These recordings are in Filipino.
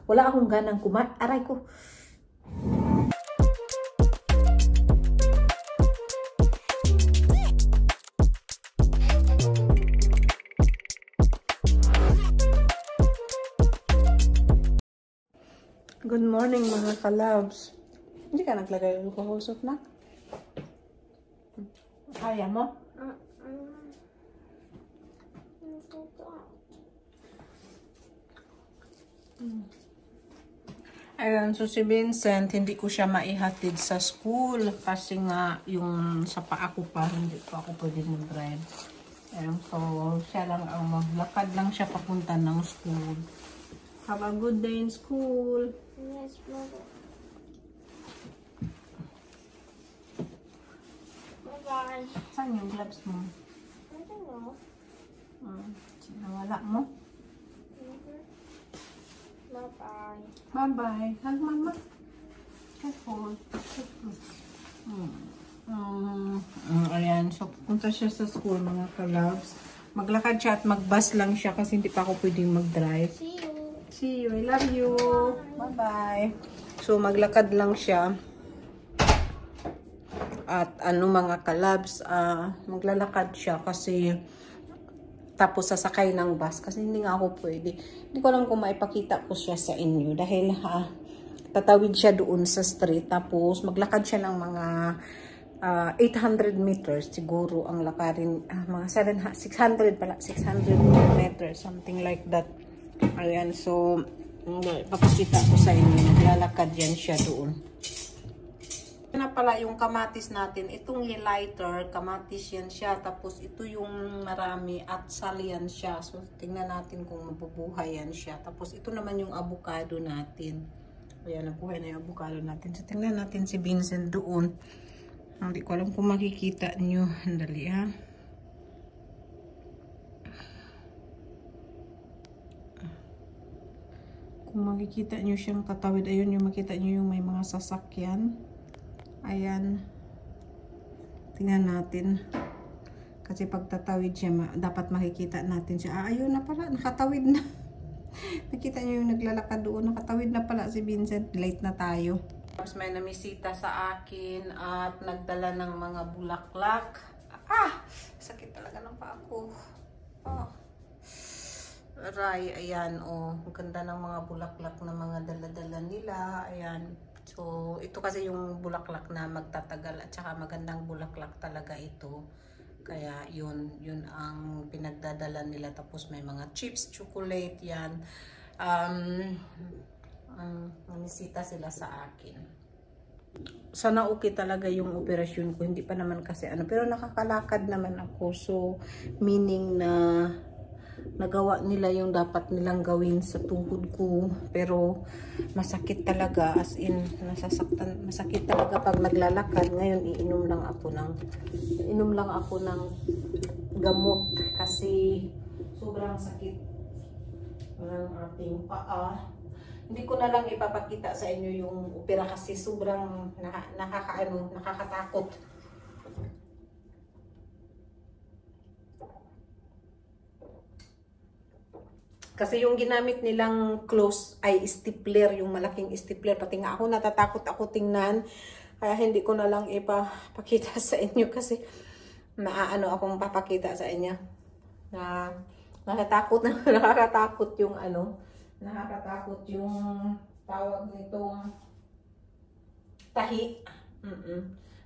wala akong ganang kumain. Aray ko. Good morning mga kalabs. Hindi ka naglagay ng kuhusot na? Kaya mo? Ayan, so si Vincent, hindi ko siya maihatid sa school kasi nga yung sa paa ko pa, hindi pa ako pwede mag-drive. Ayan, so siya lang ang maglakad lang siya papunta ng school. Have a good day in school. Yes, Mother. Bye-bye. Saan yung gloves mo? I don't know. Sinawala mo? Bye-bye. Bye-bye. Hug mama. Careful. Ayan. So, punta siya sa school, mga kalabs. Maglakad siya at mag-bus lang siya kasi hindi pa ako pwedeng mag-drive. See you. See you. I love you. Bye-bye. So, maglakad lang siya. At ano mga kalabs, maglalakad siya kasi tapos sasakay ng bus kasi hindi nga ako pwede. Hindi ko lang kung maipakita ko siya sa inyo dahil tatawid siya doon sa street tapos maglakad siya ng mga 800 meters siguro ang lakarin, mga 600 pala, 600 meters, something like that. Ayan, so papakita ko sa inyo, naglalakad yan siya doon. Na pala yung kamatis natin, itong lighter, kamatis yan siya, tapos ito yung marami at salian siya. So, tingnan natin kung mabubuhay yan siya. Tapos, ito naman yung avocado natin. Ayan, nabuhay na yung avocado natin. So, tingnan natin si Vincent doon. Hindi ko alam kung makikita nyo. Andali ha. Kung makikita nyo siyang katawid, ayun yung makita nyo yung may mga sasakyan. Ayan. Tingnan natin. Kasi pag tatawid siya, dapat makikita natin siya. Ayun na pala, nakatawid na. Nakita niyo yung naglalakad doon. Nakatawid na pala si Vincent. Late na tayo. Tapos may namisita sa akin at nagdala ng mga bulaklak. Sakit talaga ng paa ko. Aray, ayan. Ang ganda ng mga bulaklak na mga dala-dala nila. Ayan. So, ito kasi yung bulaklak na magtatagal at saka magandang bulaklak talaga ito. Kaya yun ang pinagdadala nila. Tapos may mga chips, chocolate, yan. Nanisita sila sa akin. Sana okay talaga yung operasyon ko. Hindi pa naman kasi ano. Pero nakakalakad naman ako. So, meaning na nagawa nila yung dapat nilang gawin sa tuhod ko, pero masakit talaga, as in nasasaktan, masakit talaga pag naglalakad. Ngayon iinom lang ako ng gamot kasi sobrang sakit ng ating paa. Hindi ko na lang ipapakita sa inyo yung opera kasi sobrang nakakatakot. Kasi yung ginamit nilang close ay stapler, yung malaking stapler. Pati nga ako natatakot ako tingnan. Kaya hindi ko na lang ipapakita sa inyo kasi maaano akong papakita sa inyo. Nakakatakot yung ano. Nakakatakot yung tawag nitong tahi.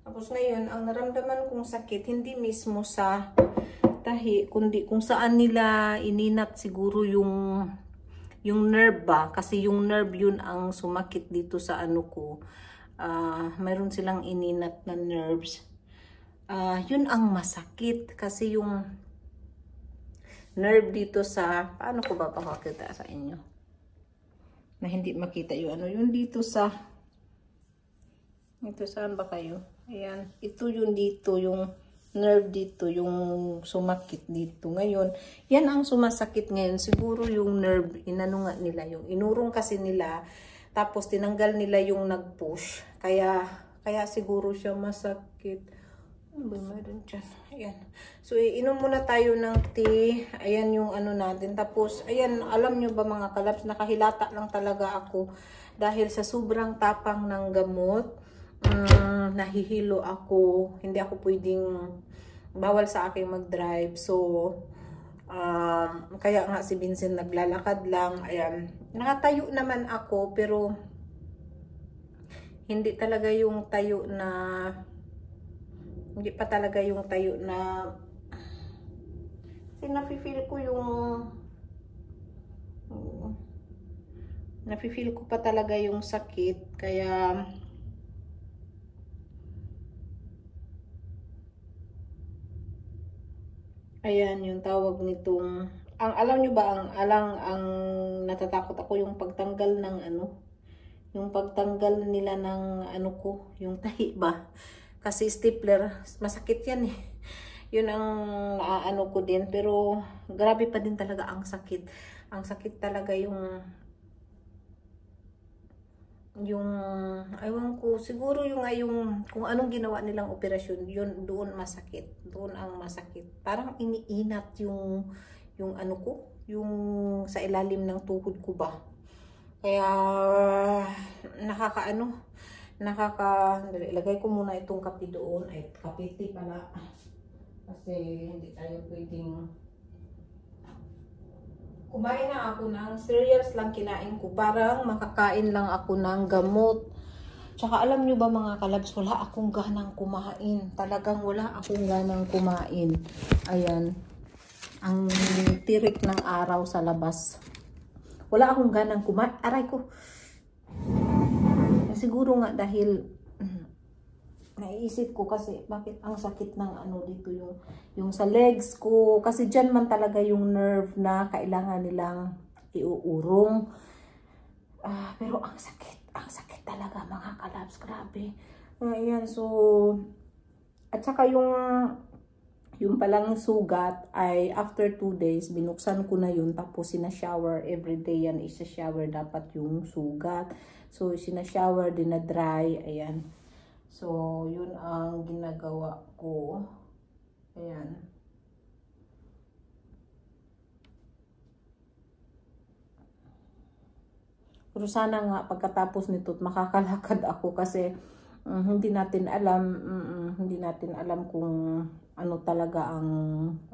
Tapos ngayon, ang naramdaman kong sakit, hindi mismo sa tahi, kundi kung saan nila ininat siguro yung nerve ba, kasi yung nerve yun ang sumakit dito sa ano ko. Mayroon silang ininat na nerves. Yun ang masakit kasi yung nerve dito sa, paano ko ba pakakita sa inyo na hindi makita yung ano, yung dito sa, ito saan ba kayo? Ayan, ito yung dito, yung nerve dito, yung sumakit dito. Ngayon, yan ang sumasakit ngayon. Siguro yung nerve, inano nga nila, yung inurong kasi nila, tapos tinanggal nila yung nag-push. Kaya siguro siya masakit. Ano ba meron dyan? Ayan. So, iinom muna tayo ng tea. Ayan yung ano natin. Tapos, ayan, alam nyo ba mga kalabs, nakahilata lang talaga ako. Dahil sa sobrang tapang ng gamot, nahihilo ako. Hindi ako pwedeng, bawal sa akin mag-drive. So, kaya nga si Vincent naglalakad lang. Ayan. Nakatayo naman ako, pero hindi talaga yung tayo na... Hindi pa talaga yung tayo na kasi nafe-feel ko yung nafe-feel ko pa talaga yung sakit kaya ayan yung tawag nitong alam nyo ba ang natatakot ako yung pagtanggal ng yung pagtanggal nila ng ko yung tahi ba. Kasi stapler, masakit yan eh. Yun ang ano ko din. Pero grabe pa din talaga ang sakit. Ang sakit talaga yung aywan ko, siguro yung kung anong ginawa nilang operasyon, yun doon masakit. Doon ang masakit. Parang iniinat yung ano ko, yung sa ilalim ng tuhod ko ba. Kaya ilagay ko muna itong kape doon. Ay, kapiti pala. Kasi hindi tayo pwedeng kumain na ako ng cereals lang kinain ko. Parang makakain lang ako ng gamot. Tsaka alam nyo ba mga kalabs, wala akong ganang kumain. Talagang wala akong ganang kumain. Ayan. Ang tirik ng araw sa labas. Wala akong ganang kumain. Aray ko. Siguro nga dahil naiisip ko kasi bakit ang sakit ng dito yung sa legs ko kasi diyan man talaga yung nerve na kailangan nilang iuurong. Pero ang sakit talaga mga kalabs, grabe. Ayan, so at saka yung palang sugat ay after 2 days binuksan ko na yun tapos sina-shower everyday yan, isa-shower dapat yung sugat. So, sina-shower din na dry. Ayan. So, yun ang ginagawa ko. Ayan. Pero sana nga pagkatapos nito makakalakad ako kasi hindi natin alam kung ano talaga ang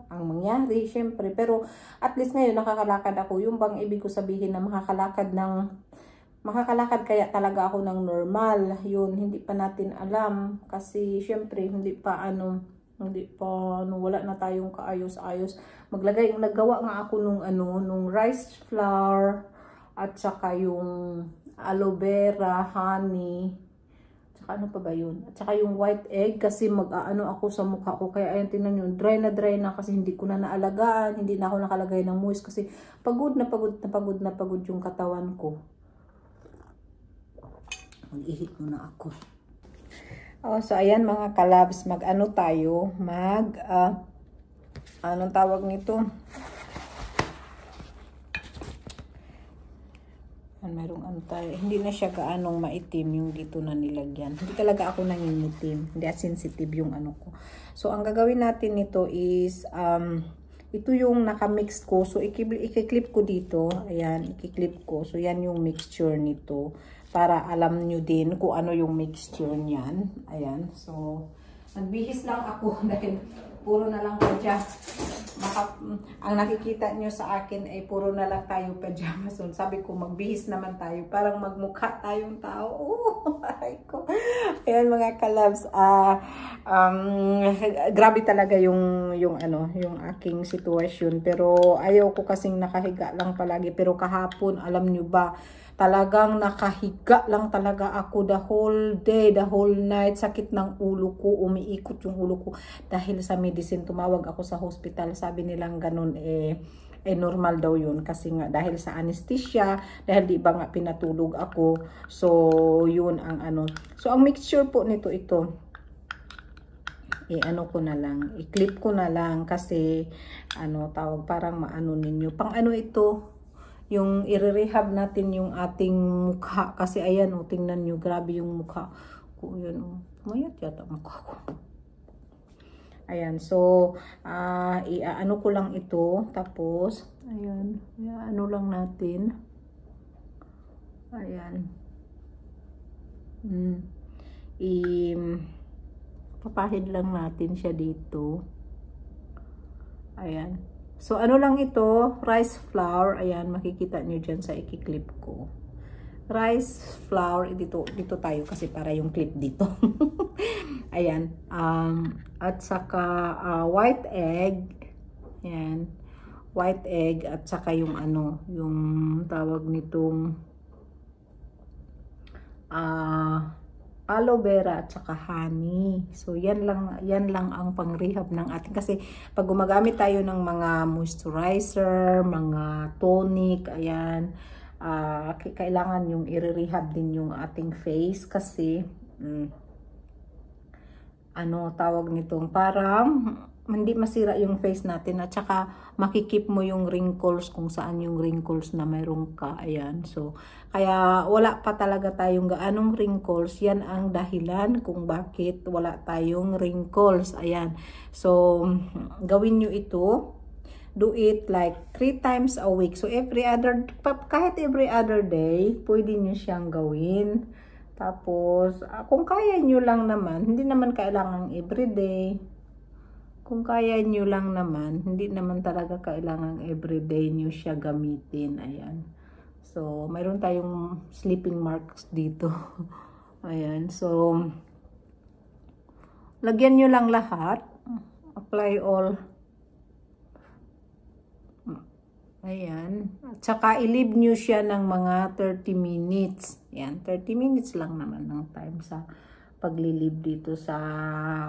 mangyari, syempre. Pero at least ngayon nakakalakad ako. Yung bang ibig ko sabihin na makakalakad kaya talaga ako ng normal. Yun, hindi pa natin alam. Kasi, syempre, wala na tayong kaayos-ayos. Naggawa nga ako nung rice flour, at saka yung aloe vera, honey, tsaka ano pa ba yun? At saka yung white egg, kasi ako sa mukha ko. Kaya, ayan, tingnan nyo, dry na kasi hindi ko na naalagaan, hindi na ako nakalagay ng moist, kasi pagod yung katawan ko. Mag-ihit muna ako. So ayan mga kalabs, anong tawag nito? Merong tayo. Hindi na siya gaanong maitim yung dito na nilagyan. Hindi talaga ako nangingitim. Hindi sensitive yung ko. So ang gagawin natin nito is ito yung nakamix ko. So i-clip ko dito. Ayan, i-clip ko. So yan yung mixture nito. Para alam nyo din kung ano yung mixture niyan. Ayan. So, nagbihis lang ako dahil puro na lang pajamas. Ang nakikita nyo sa akin ay puro na lang tayo pajamas. So, sabi ko, magbihis naman tayo. Parang magmukha tayong tao. Aray ko. Ayan mga kalabs. Grabe talaga yung aking sitwasyon. Pero ayaw ko kasing nakahiga lang palagi. Pero kahapon, alam nyo ba, talagang nakahiga lang talaga ako the whole day, the whole night. Sakit ng ulo ko, umiikot yung ulo ko. Dahil sa medicine, tumawag ako sa hospital. Sabi nilang ganun, normal daw yun. Kasi nga, dahil sa anesthesia, dahil di ba nga pinatulog ako. So, yun ang So, ang mixture po nito ito. Ko na lang. I-clip ko na lang kasi, tawag, parang maano ninyo. Pang ito, yung i-rehab natin yung ating mukha. Kasi ayan, tingnan nyo, grabe yung mukha ko. Yan, mayat yata mukha ko. Ayan, so, ano ko lang ito. Tapos, ayan, ano lang natin. Ayan. Papahid lang natin siya dito. Ayan. So, ano lang ito, rice flour. Ayan, makikita nyo dyan sa ikiklip ko. Rice flour, dito tayo kasi para yung clip dito. Ayan. At saka white egg. Ayan. White egg at saka yung ano, yung tawag nitong aloe vera at saka honey. So yan lang ang pang-rehab ng ating, kasi pag gumagamit tayo ng mga moisturizer, mga tonic, ayan, kailangan yung i-rehab din yung ating face kasi ano tawag nitong, parang hindi masira yung face natin at saka makikip mo yung wrinkles kung saan yung wrinkles na mayroon ka. Ayan. So, kaya wala pa talaga tayong gaanong wrinkles. Yan ang dahilan kung bakit wala tayong wrinkles. Ayan. So, gawin nyo ito. Do it like 3 times a week. So, kahit every other day, pwede nyo siyang gawin. Tapos, kung kaya nyo lang naman, hindi naman kailangan everyday. Kung kaya nyo lang naman, hindi naman talaga kailangan everyday nyo siya gamitin. Ayan. So, mayroon tayong sleeping marks dito. Ayan. So, lagyan nyo lang lahat. Apply all. Ayan. At saka, i-leave nyo siya ng mga 30 minutes. Ayan. 30 minutes lang naman ng time sa paglilib dito sa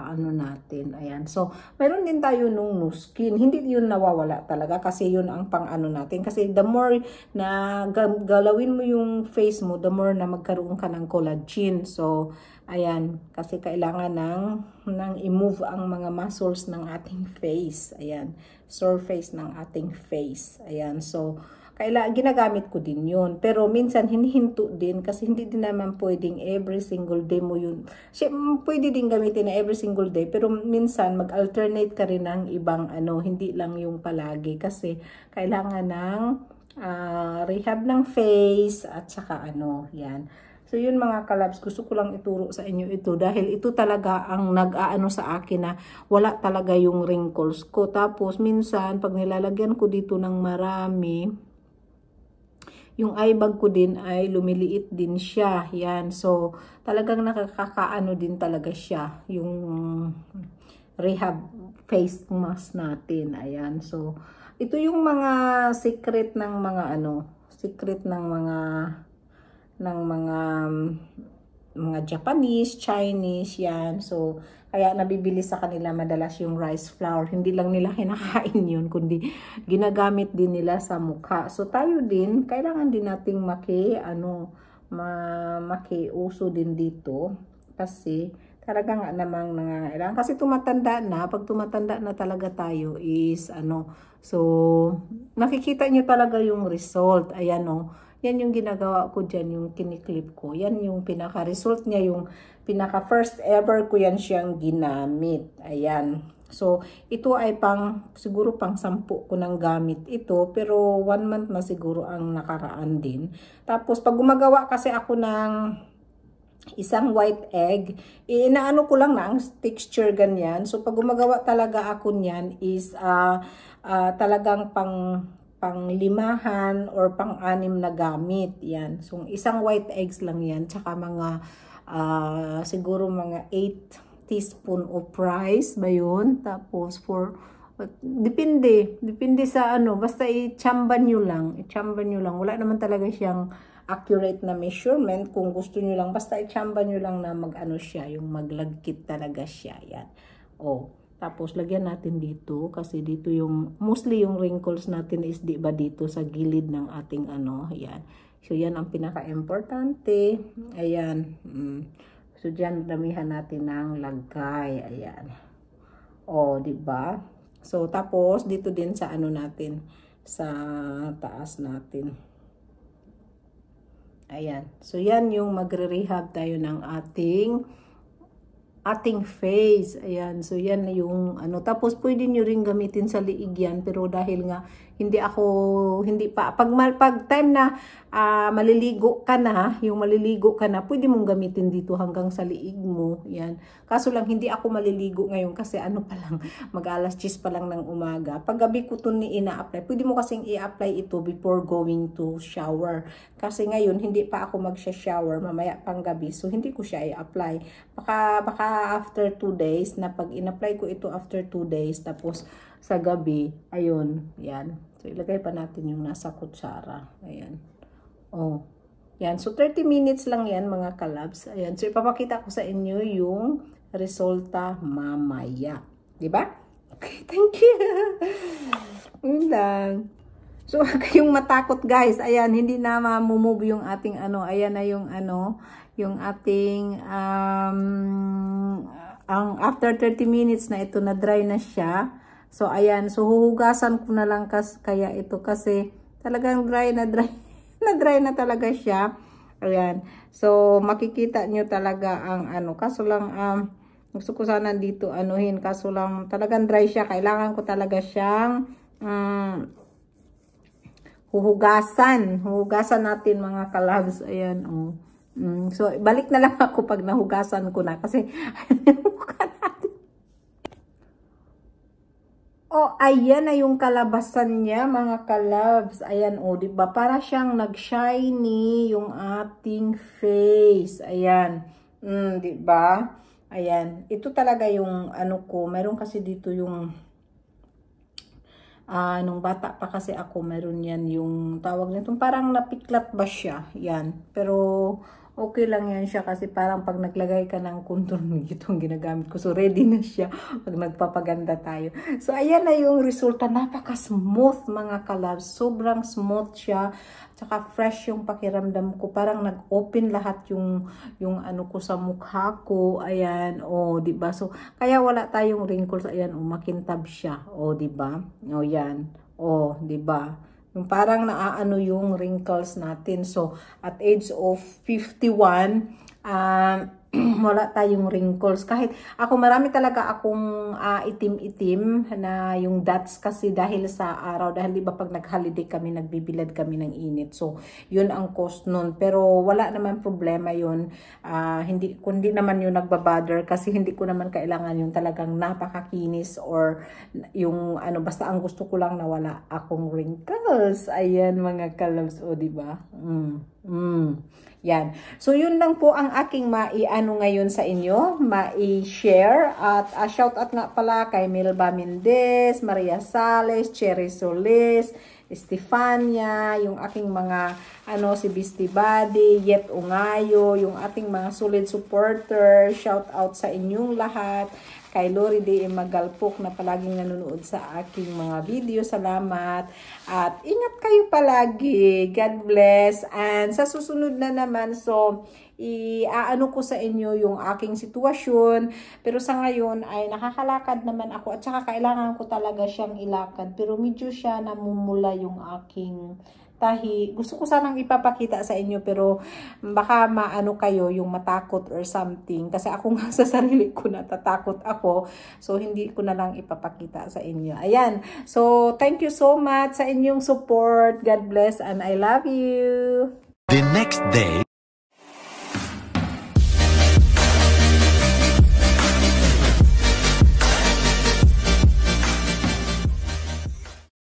ano natin. Ayan. So, mayroon din tayo nung no skin. Hindi yun nawawala talaga kasi yun ang pang ano natin. Kasi the more na galawin mo yung face mo, the more na magkaroon ka ng collagen. So, ayan. Kasi kailangan ng i-move ang mga muscles ng ating face. Ayan. Surface ng ating face. Ayan. So, ginagamit ko din yun. Pero minsan hinihinto din kasi hindi din naman pwedeng every single day mo yun. Pwede din gamitin na every single day. Pero minsan mag-alternate ka rin ng ibang ano. Hindi lang yung palagi. Kasi kailangan ng rehab ng face at saka ano. Yan. So yun mga kalabs, gusto ko lang ituro sa inyo ito dahil ito talaga ang nag-aano sa akin na wala talaga yung wrinkles ko. Tapos minsan pag nilalagyan ko dito ng marami, yung eye bag ko din ay lumiliit din siya. Yan. So, talagang nakakakaano din talaga siya. Yung rehab face mask natin. Ayan. So, ito yung mga secret ng mga ano, secret ng mga Japanese, Chinese, yan. So, kaya nabibili sa kanila madalas yung rice flour. Hindi lang nila kinakain yun, kundi ginagamit din nila sa mukha. So, tayo din, kailangan din nating makiuso din dito. Kasi, talaga nga namang nangangailangan. Kasi tumatanda na, pag tumatanda na talaga tayo is, so, nakikita nyo talaga yung result. Ayan, yan yung ginagawa ko dyan, yung kiniklip ko. Yan yung pinaka-result niya, yung pinaka-first ever ko yan siyang ginamit. Ayan. So, ito ay siguro pang 10 ko nang gamit ito. Pero 1 month na siguro ang nakaraan din. Tapos, pag gumagawa kasi ako ng isang white egg, inaano ko lang na ang texture ganyan. So, pag gumagawa talaga ako niyan is talagang pang-5 or pang-6 na gamit. Yan. So, isang white eggs lang yan. Tsaka siguro mga 8 teaspoon of rice ba yun? Tapos, depende sa basta i-chamba nyo lang. Wala naman talaga siyang accurate na measurement. Kung gusto nyo lang, basta i-chamba nyo lang na siya, yung maglagkit talaga siya. Yan. Tapos, lagyan natin dito, kasi dito mostly yung wrinkles natin is ba dito sa gilid ng ating ayan. So, yan ang pinaka-importante. Ayan. So, dyan, damihan natin ng lagay. Ayan. Diba? So, tapos, dito din sa natin, sa taas natin. Ayan. So, yan yung magre-rehab tayo ng ating ating face. Ayan, so yan yung ano. Tapos pwede nyo rin gamitin sa liig yan, pero dahil nga hindi pa, pag time na maliligo ka na, pwede mong gamitin dito hanggang sa liig mo. Yan. Kaso lang, hindi ako maliligo ngayon kasi ano pa lang, mag-alas 10 pa lang ng umaga. Pag gabi ko ito ina-apply, pwede mo kasing i-apply ito before going to shower. Kasi ngayon, hindi pa ako magsha-shower, mamaya pang gabi, so hindi ko siya i-apply. Baka after 2 days, na pag in-apply ko ito after 2 days, tapos sa gabi, ayun, yan. So, ilagay pa natin yung nasa kutsara. Ayan. Oh, yan. So, 30 minutes lang yan, mga kalabs. Ayan. So, ipapakita ko sa inyo yung resulta mamaya. Diba? Okay, thank you. Yun lang. So, kayong matakot, guys. Ayan, hindi na mamumove yung ating ano. Ayan na yung ano, yung ating, ang after 30 minutes na ito, na dry na siya. So, ayan. So, huhugasan ko na lang kaya ito kasi talagang dry na talaga siya. Ayan. So, makikita nyo talaga ang ano. Kaso lang, gusto ko sana dito anuhin. Kaso lang, talagang dry siya. Kailangan ko talaga siyang huhugasan. Huhugasan natin, mga kalabs. Ayan, oh. So, balik na lang ako pag nahugasan ko na. Kasi, oh, ayan na yung kalabasan niya, mga kalabs. Ayan, oh, diba? Para siyang nag-shiny yung ating face. Ayan. Diba? Ayan. Ito talaga yung ano ko. Meron kasi dito yung nung bata pa kasi ako, meron yan yung tawag nito. Parang napiklat ba siya? Yan. Pero okay lang yan siya kasi parang pag naglagay ka ng contour, itong ginagamit ko. So, ready na siya pag nagpapaganda tayo. So, ayan na yung resulta. Napaka-smooth, mga kalabs. Sobrang smooth siya. Tsaka fresh yung pakiramdam ko. Parang nag-open lahat yung ano ko sa mukha ko. Ayan. O, diba? So, kaya wala tayong wrinkles. Ayan, o, makintab siya. O, diba? O, yan. O, diba? Yung parang naaano yung wrinkles natin. So, at age of 51, wala tayong wrinkles. Kahit ako, marami talaga akong itim-itim na yung dots kasi dahil sa araw. Dahil diba pag nag-holiday kami, nagbibilad kami ng init. So, yun ang cause nun. Pero wala naman problema yun. Kundi naman yung nagbabother kasi hindi ko naman kailangan yung talagang napakakinis or yung ano, basta ang gusto ko lang na wala akong wrinkles. Ayan, mga kalabs. O, diba? Yan. So, yun lang po ang aking maiano ngayon sa inyo, mai-share. At shout out nga pala kay Milba Mendez, Maria Sales, Cherry Solis, Estefania, yung aking mga, si Beastie Buddy, Yet Ungayo, yung ating mga solid supporter. Shout out sa inyong lahat. Kay Lori D. Magalpok na palaging nanonood sa aking mga video. Salamat. At ingat kayo palagi. God bless. And sa susunod na naman, so, iaano ko sa inyo yung aking sitwasyon. Pero sa ngayon ay nakakalakad naman ako. At saka kailangan ko talaga siyang ilakad. Pero medyo siya namumula yung aking tahi. Gusto ko sanang ipapakita sa inyo pero baka maano kayo yung matakot or something. Kasi ako nga sa sarili ko natatakot ako. So, hindi ko na lang ipapakita sa inyo. Ayan. So, thank you so much sa inyong support. God bless and I love you. The next day.